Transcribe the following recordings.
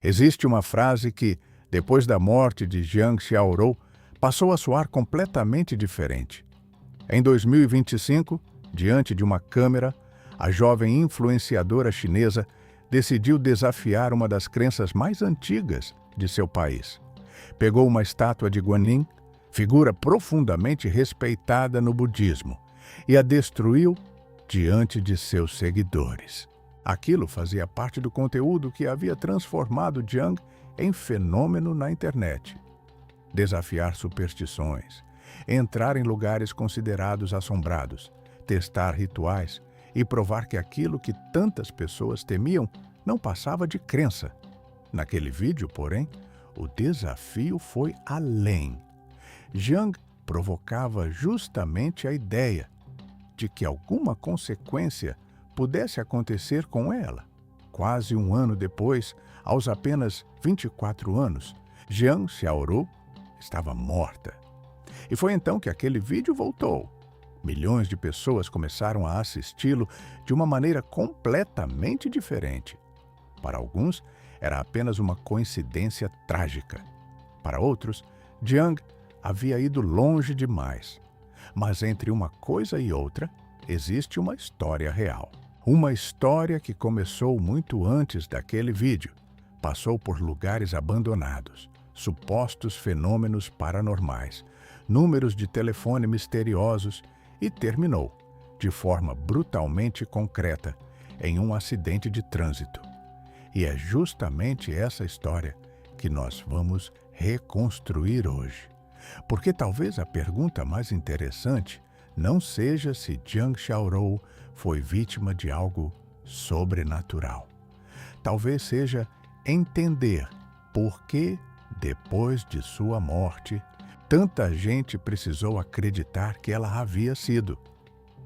Existe uma frase que, depois da morte de Jiang Xiaorou, passou a soar completamente diferente. Em 2025, diante de uma câmera, a jovem influenciadora chinesa decidiu desafiar uma das crenças mais antigas de seu país. Pegou uma estátua de Guanyin, figura profundamente respeitada no budismo, e a destruiu diante de seus seguidores. Aquilo fazia parte do conteúdo que havia transformado Jiang em fenômeno na internet. Desafiar superstições, entrar em lugares considerados assombrados, testar rituais e provar que aquilo que tantas pessoas temiam não passava de crença. Naquele vídeo, porém, o desafio foi além. Jiang provocava justamente a ideia de que alguma consequência pudesse acontecer com ela. Quase um ano depois, aos apenas 24 anos, Jiang Xiaorou estava morta. E foi então que aquele vídeo voltou. Milhões de pessoas começaram a assisti-lo de uma maneira completamente diferente. Para alguns, era apenas uma coincidência trágica. Para outros, Jiang havia ido longe demais. Mas entre uma coisa e outra, existe uma história real. Uma história que começou muito antes daquele vídeo. Passou por lugares abandonados, supostos fenômenos paranormais, números de telefone misteriosos e terminou, de forma brutalmente concreta, em um acidente de trânsito. E é justamente essa história que nós vamos reconstruir hoje. Porque talvez a pergunta mais interessante não seja se Jiang Xiaorou foi vítima de algo sobrenatural. Talvez seja entender por que, depois de sua morte, tanta gente precisou acreditar que ela havia sido.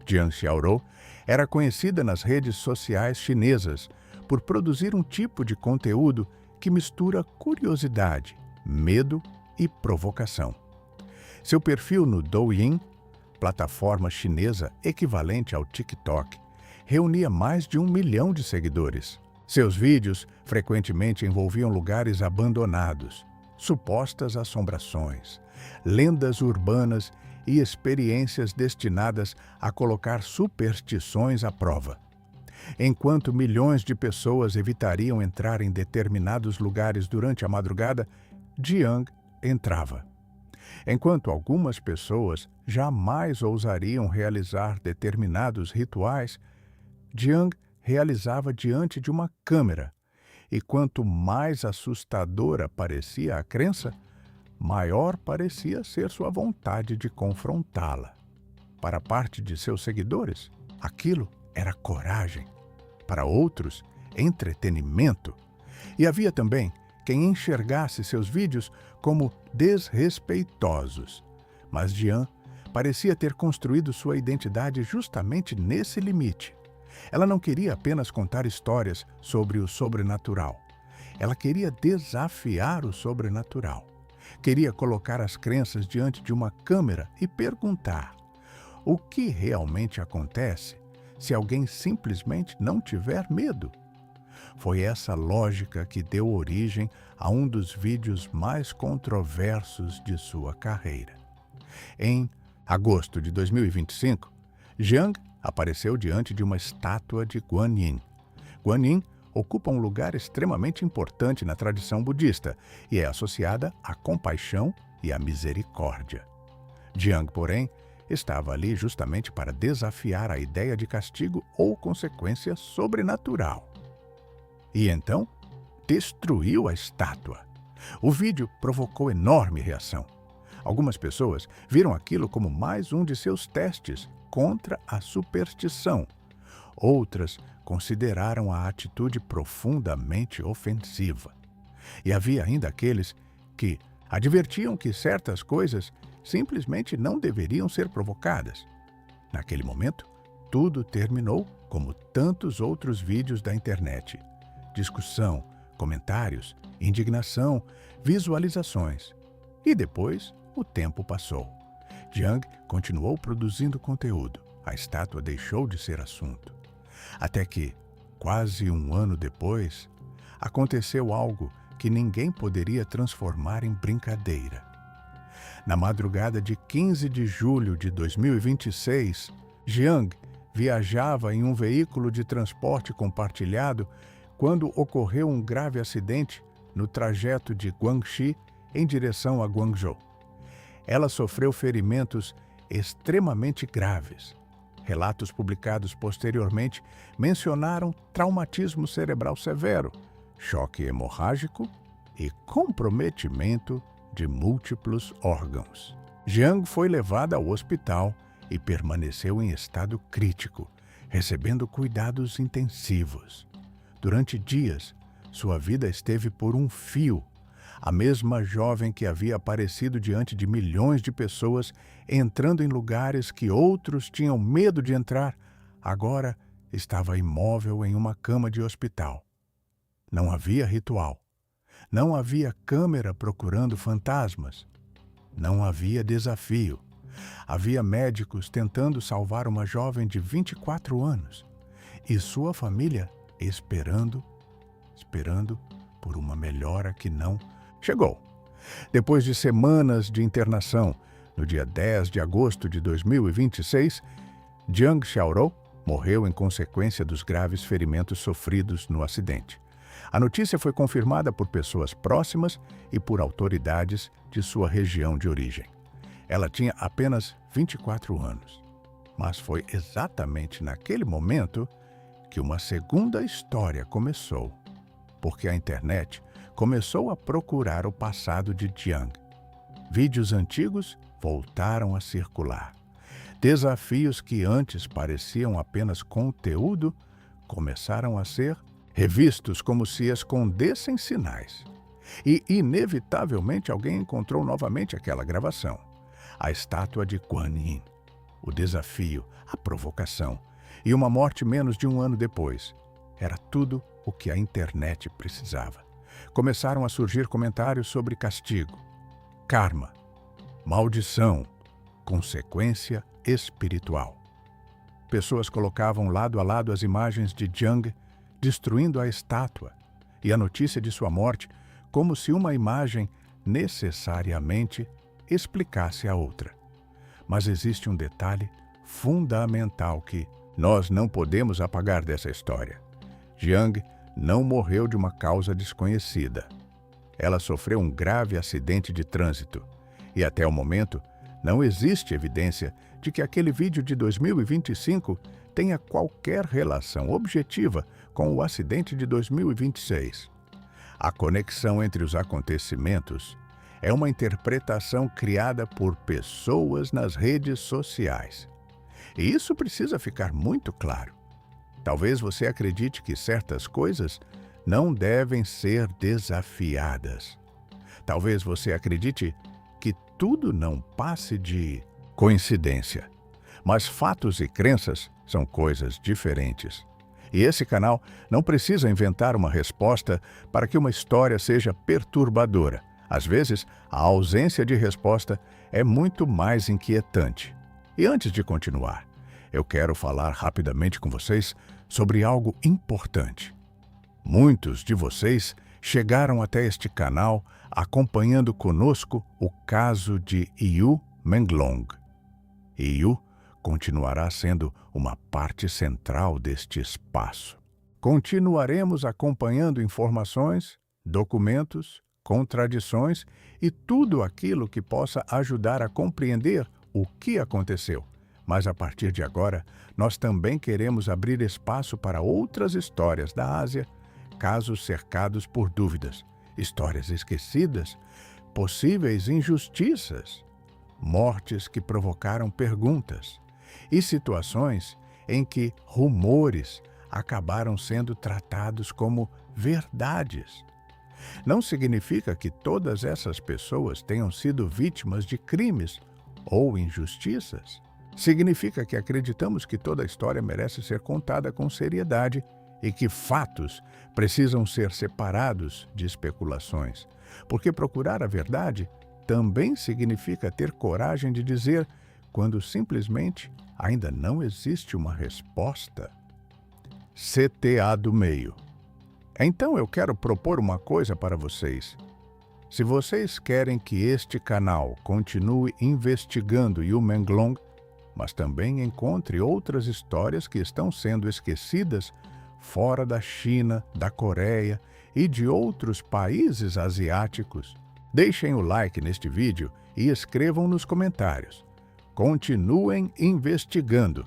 Jiang Xiaorou era conhecida nas redes sociais chinesas por produzir um tipo de conteúdo que mistura curiosidade, medo e provocação. Seu perfil no Douyin, plataforma chinesa equivalente ao TikTok, reunia mais de 1 milhão de seguidores. Seus vídeos frequentemente envolviam lugares abandonados, supostas assombrações, lendas urbanas e experiências destinadas a colocar superstições à prova. Enquanto milhões de pessoas evitariam entrar em determinados lugares durante a madrugada, Jiang entrava. Enquanto algumas pessoas jamais ousariam realizar determinados rituais, Jiang realizava diante de uma câmera, e quanto mais assustadora parecia a crença, maior parecia ser sua vontade de confrontá-la. Para parte de seus seguidores, aquilo era coragem. Para outros, entretenimento. E havia também quem enxergasse seus vídeos como desrespeitosos. Mas Jiang parecia ter construído sua identidade justamente nesse limite. Ela não queria apenas contar histórias sobre o sobrenatural. Ela queria desafiar o sobrenatural. Queria colocar as crenças diante de uma câmera e perguntar: o que realmente acontece se alguém simplesmente não tiver medo? Foi essa lógica que deu origem a um dos vídeos mais controversos de sua carreira. Em agosto de 2025, Jiang apareceu diante de uma estátua de Guanyin. Guanyin ocupa um lugar extremamente importante na tradição budista e é associada à compaixão e à misericórdia. Jiang, porém, estava ali justamente para desafiar a ideia de castigo ou consequência sobrenatural. E então, destruiu a estátua. O vídeo provocou enorme reação. Algumas pessoas viram aquilo como mais um de seus testes contra a superstição. Outras consideraram a atitude profundamente ofensiva. E havia ainda aqueles que advertiam que certas coisas simplesmente não deveriam ser provocadas. Naquele momento, tudo terminou como tantos outros vídeos da internet. Discussão, comentários, indignação, visualizações. E depois, o tempo passou. Jiang continuou produzindo conteúdo. A estátua deixou de ser assunto. Até que, quase um ano depois, aconteceu algo que ninguém poderia transformar em brincadeira. Na madrugada de 15 de julho de 2026, Jiang viajava em um veículo de transporte compartilhado quando ocorreu um grave acidente no trajeto de Guangxi em direção a Guangzhou. Ela sofreu ferimentos extremamente graves. Relatos publicados posteriormente mencionaram traumatismo cerebral severo, choque hemorrágico e comprometimento de múltiplos órgãos. Jiang foi levada ao hospital e permaneceu em estado crítico, recebendo cuidados intensivos. Durante dias, sua vida esteve por um fio. A mesma jovem que havia aparecido diante de milhões de pessoas, entrando em lugares que outros tinham medo de entrar, agora estava imóvel em uma cama de hospital. Não havia ritual. Não havia câmera procurando fantasmas. Não havia desafio. Havia médicos tentando salvar uma jovem de 24 anos e sua família esperando por uma melhora que não chegou. Depois de semanas de internação, no dia 10 de agosto de 2026, Jiang Xiaorou morreu em consequência dos graves ferimentos sofridos no acidente. A notícia foi confirmada por pessoas próximas e por autoridades de sua região de origem. Ela tinha apenas 24 anos, mas foi exatamente naquele momento que uma segunda história começou, porque a internet começou a procurar o passado de Jiang. Vídeos antigos voltaram a circular. Desafios que antes pareciam apenas conteúdo começaram a ser revistos como se escondessem sinais. E, inevitavelmente, alguém encontrou novamente aquela gravação. A estátua de Guan Yin, o desafio, a provocação e uma morte menos de um ano depois. Era tudo o que a internet precisava. Começaram a surgir comentários sobre castigo, karma, maldição, consequência espiritual. Pessoas colocavam lado a lado as imagens de Jiang destruindo a estátua e a notícia de sua morte como se uma imagem necessariamente explicasse a outra. Mas existe um detalhe fundamental que nós não podemos apagar dessa história. Jiang não morreu de uma causa desconhecida. Ela sofreu um grave acidente de trânsito e, até o momento, não existe evidência de que aquele vídeo de 2025 tenha qualquer relação objetiva com o acidente de 2026. A conexão entre os acontecimentos é uma interpretação criada por pessoas nas redes sociais. E isso precisa ficar muito claro. Talvez você acredite que certas coisas não devem ser desafiadas. Talvez você acredite que tudo não passe de coincidência. Mas fatos e crenças são coisas diferentes. E esse canal não precisa inventar uma resposta para que uma história seja perturbadora. Às vezes, a ausência de resposta é muito mais inquietante. E antes de continuar, eu quero falar rapidamente com vocês sobre algo importante. Muitos de vocês chegaram até este canal acompanhando conosco o caso de Yu Menglong. Yu continuará sendo uma parte central deste espaço. Continuaremos acompanhando informações, documentos, contradições e tudo aquilo que possa ajudar a compreender o que aconteceu. Mas a partir de agora, nós também queremos abrir espaço para outras histórias da Ásia, casos cercados por dúvidas, histórias esquecidas, possíveis injustiças, mortes que provocaram perguntas e situações em que rumores acabaram sendo tratados como verdades. Não significa que todas essas pessoas tenham sido vítimas de crimes ou injustiças. Significa que acreditamos que toda história merece ser contada com seriedade e que fatos precisam ser separados de especulações, porque procurar a verdade também significa ter coragem de dizer quando simplesmente ainda não existe uma resposta. CTA do meio. Então eu quero propor uma coisa para vocês. Se vocês querem que este canal continue investigando Yu Menglong, mas também encontre outras histórias que estão sendo esquecidas fora da China, da Coreia e de outros países asiáticos, deixem o like neste vídeo e escrevam nos comentários. Continuem investigando.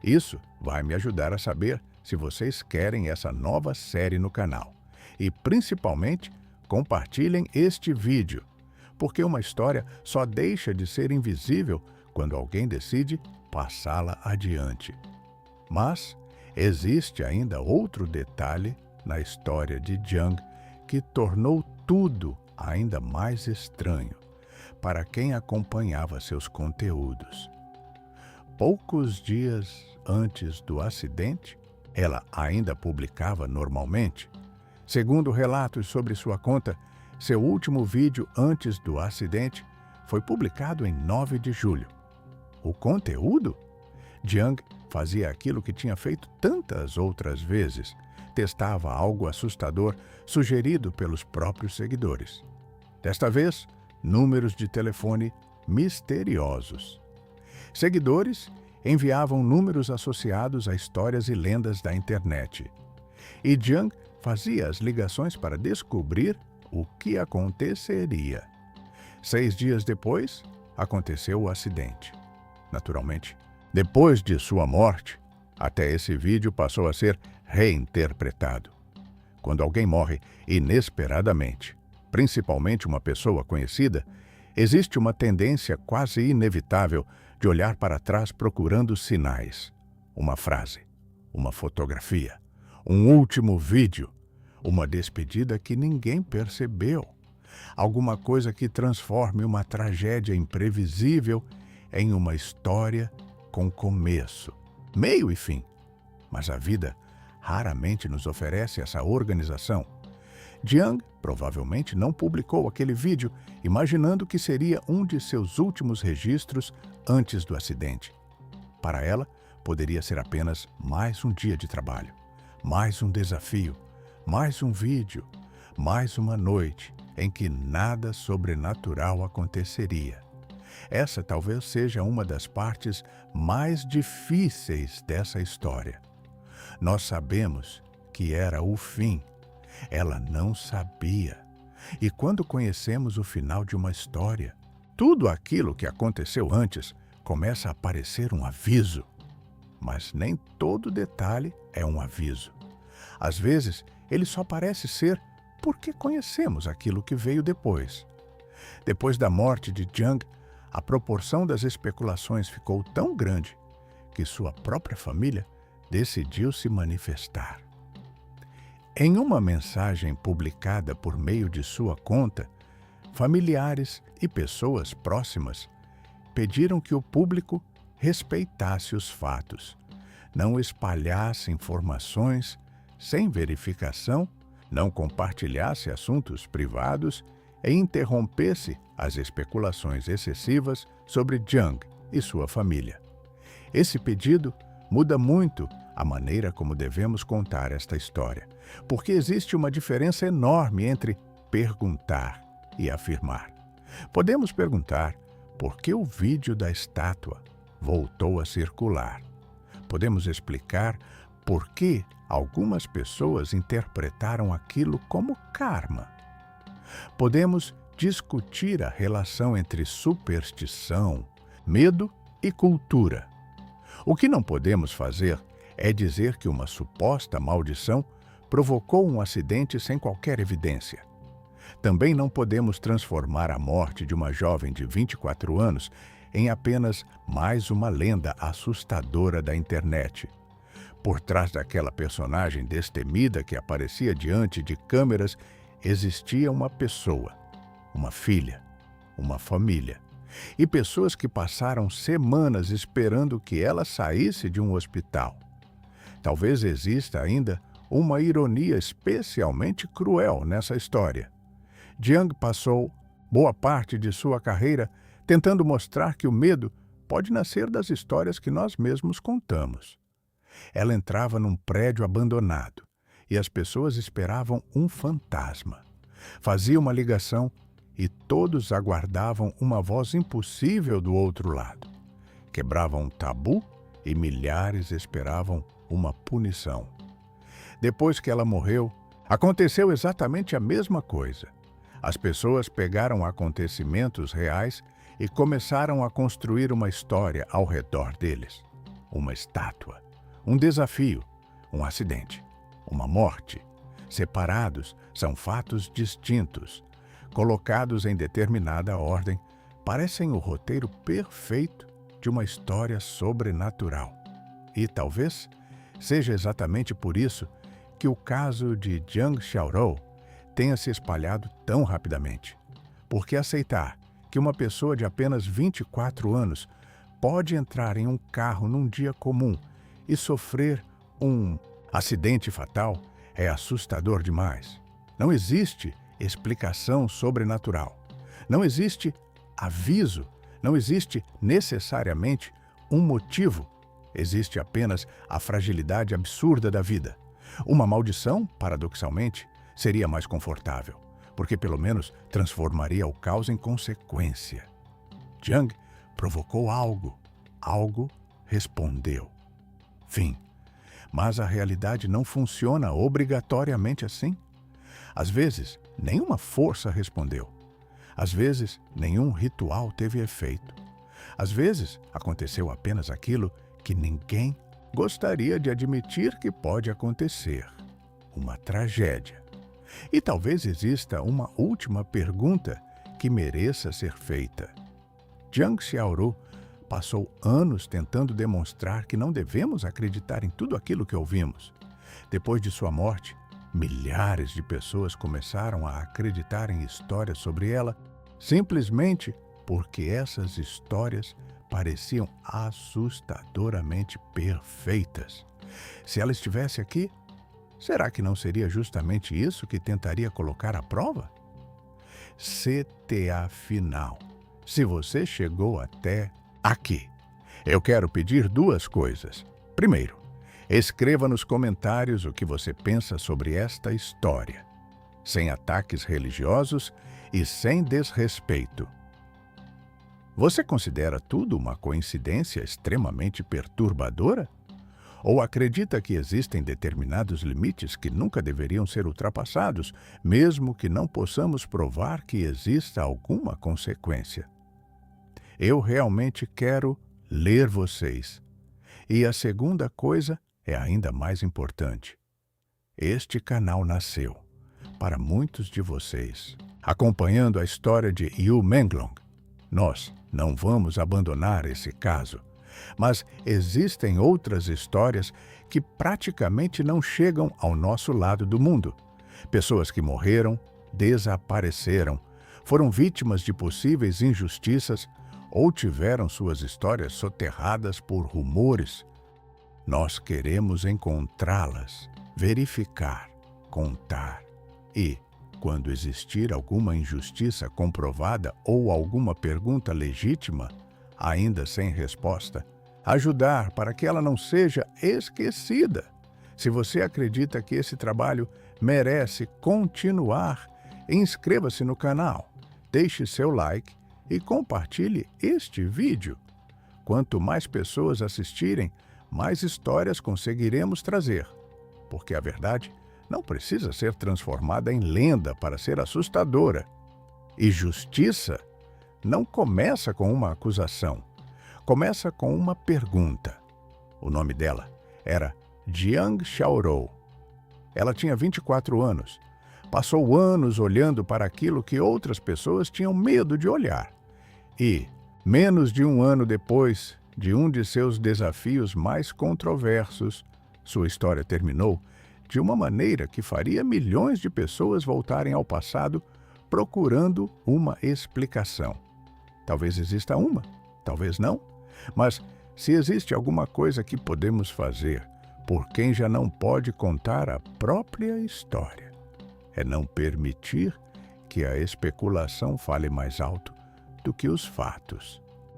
Isso vai me ajudar a saber se vocês querem essa nova série no canal. E, principalmente, compartilhem este vídeo, porque uma história só deixa de ser invisível quando alguém decide passá-la adiante. Mas existe ainda outro detalhe na história de Jiang que tornou tudo ainda mais estranho para quem acompanhava seus conteúdos. Poucos dias antes do acidente, ela ainda publicava normalmente. Segundo relatos sobre sua conta, seu último vídeo antes do acidente foi publicado em 9 de julho. O conteúdo? Jiang fazia aquilo que tinha feito tantas outras vezes. Testava algo assustador sugerido pelos próprios seguidores. Desta vez, números de telefone misteriosos. Seguidores enviavam números associados a histórias e lendas da internet. E Jiang fazia as ligações para descobrir o que aconteceria. 6 dias depois, aconteceu o acidente. Naturalmente, depois de sua morte, até esse vídeo passou a ser reinterpretado. Quando alguém morre inesperadamente, principalmente uma pessoa conhecida, existe uma tendência quase inevitável de olhar para trás procurando sinais. Uma frase, uma fotografia, um último vídeo, uma despedida que ninguém percebeu, alguma coisa que transforme uma tragédia imprevisível em uma história com começo, meio e fim. Mas a vida raramente nos oferece essa organização. Jiang provavelmente não publicou aquele vídeo imaginando que seria um de seus últimos registros antes do acidente. Para ela, poderia ser apenas mais um dia de trabalho, mais um desafio, mais um vídeo, mais uma noite em que nada sobrenatural aconteceria. Essa talvez seja uma das partes mais difíceis dessa história. Nós sabemos que era o fim. Ela não sabia. E quando conhecemos o final de uma história, tudo aquilo que aconteceu antes começa a parecer um aviso. Mas nem todo detalhe é um aviso. Às vezes, ele só parece ser porque conhecemos aquilo que veio depois. Depois da morte de Jiang, a proporção das especulações ficou tão grande que sua própria família decidiu se manifestar. Em uma mensagem publicada por meio de sua conta, familiares e pessoas próximas pediram que o público respeitasse os fatos, não espalhasse informações sem verificação, não compartilhasse assuntos privados e interrompesse as especulações excessivas sobre Jiang e sua família. Esse pedido muda muito a maneira como devemos contar esta história, porque existe uma diferença enorme entre perguntar e afirmar. Podemos perguntar por que o vídeo da estátua voltou a circular. Podemos explicar por que algumas pessoas interpretaram aquilo como karma. Podemos discutir a relação entre superstição, medo e cultura. O que não podemos fazer é dizer que uma suposta maldição provocou um acidente sem qualquer evidência. Também não podemos transformar a morte de uma jovem de 24 anos em apenas mais uma lenda assustadora da internet. Por trás daquela personagem destemida que aparecia diante de câmeras, existia uma pessoa, uma filha, uma família, e pessoas que passaram semanas esperando que ela saísse de um hospital. Talvez exista ainda uma ironia especialmente cruel nessa história. Jiang passou boa parte de sua carreira tentando mostrar que o medo pode nascer das histórias que nós mesmos contamos. Ela entrava num prédio abandonado e as pessoas esperavam um fantasma. Fazia uma ligação e todos aguardavam uma voz impossível do outro lado. Quebravam um tabu e milhares esperavam uma punição. Depois que ela morreu, aconteceu exatamente a mesma coisa. As pessoas pegaram acontecimentos reais e começaram a construir uma história ao redor deles. Uma estátua, um desafio, um acidente, uma morte. Separados, são fatos distintos. Colocados em determinada ordem, parecem o roteiro perfeito de uma história sobrenatural. E talvez seja exatamente por isso que o caso de Zhang Xiaorou tenha se espalhado tão rapidamente. Porque aceitar que uma pessoa de apenas 24 anos pode entrar em um carro num dia comum e sofrer um acidente fatal é assustador demais. Não existe explicação sobrenatural. Não existe aviso. Não existe necessariamente um motivo. Existe apenas a fragilidade absurda da vida. Uma maldição, paradoxalmente, seria mais confortável, porque pelo menos transformaria o caos em consequência. Zhang provocou algo. Algo respondeu. Fim. Mas a realidade não funciona obrigatoriamente assim. Às vezes, nenhuma força respondeu. Às vezes, nenhum ritual teve efeito. Às vezes, aconteceu apenas aquilo que ninguém gostaria de admitir que pode acontecer. Uma tragédia. E talvez exista uma última pergunta que mereça ser feita. Zhang Xiaorou passou anos tentando demonstrar que não devemos acreditar em tudo aquilo que ouvimos. Depois de sua morte, milhares de pessoas começaram a acreditar em histórias sobre ela, simplesmente porque essas histórias pareciam assustadoramente perfeitas. Se ela estivesse aqui, será que não seria justamente isso que tentaria colocar à prova? CTA final. Se você chegou até aqui, eu quero pedir duas coisas. Primeiro, escreva nos comentários o que você pensa sobre esta história, sem ataques religiosos e sem desrespeito. Você considera tudo uma coincidência extremamente perturbadora? Ou acredita que existem determinados limites que nunca deveriam ser ultrapassados, mesmo que não possamos provar que exista alguma consequência? Eu realmente quero ler vocês. E a segunda coisa é ainda mais importante. Este canal nasceu para muitos de vocês. Acompanhando a história de Yu Menglong, nós não vamos abandonar esse caso. Mas existem outras histórias que praticamente não chegam ao nosso lado do mundo. Pessoas que morreram, desapareceram, foram vítimas de possíveis injustiças ou tiveram suas histórias soterradas por rumores. Nós queremos encontrá-las, verificar, contar e, quando existir alguma injustiça comprovada ou alguma pergunta legítima, ainda sem resposta, ajudar para que ela não seja esquecida. Se você acredita que esse trabalho merece continuar, inscreva-se no canal, deixe seu like e compartilhe este vídeo. Quanto mais pessoas assistirem, mais histórias conseguiremos trazer, porque a verdade não precisa ser transformada em lenda para ser assustadora. E justiça não começa com uma acusação, começa com uma pergunta. O nome dela era Zhang Xiaorou. Ela tinha 24 anos. Passou anos olhando para aquilo que outras pessoas tinham medo de olhar. E, menos de um ano depois de um de seus desafios mais controversos, sua história terminou de uma maneira que faria milhões de pessoas voltarem ao passado procurando uma explicação. Talvez exista uma, talvez não, mas se existe alguma coisa que podemos fazer por quem já não pode contar a própria história, é não permitir que a especulação fale mais alto do que os fatos.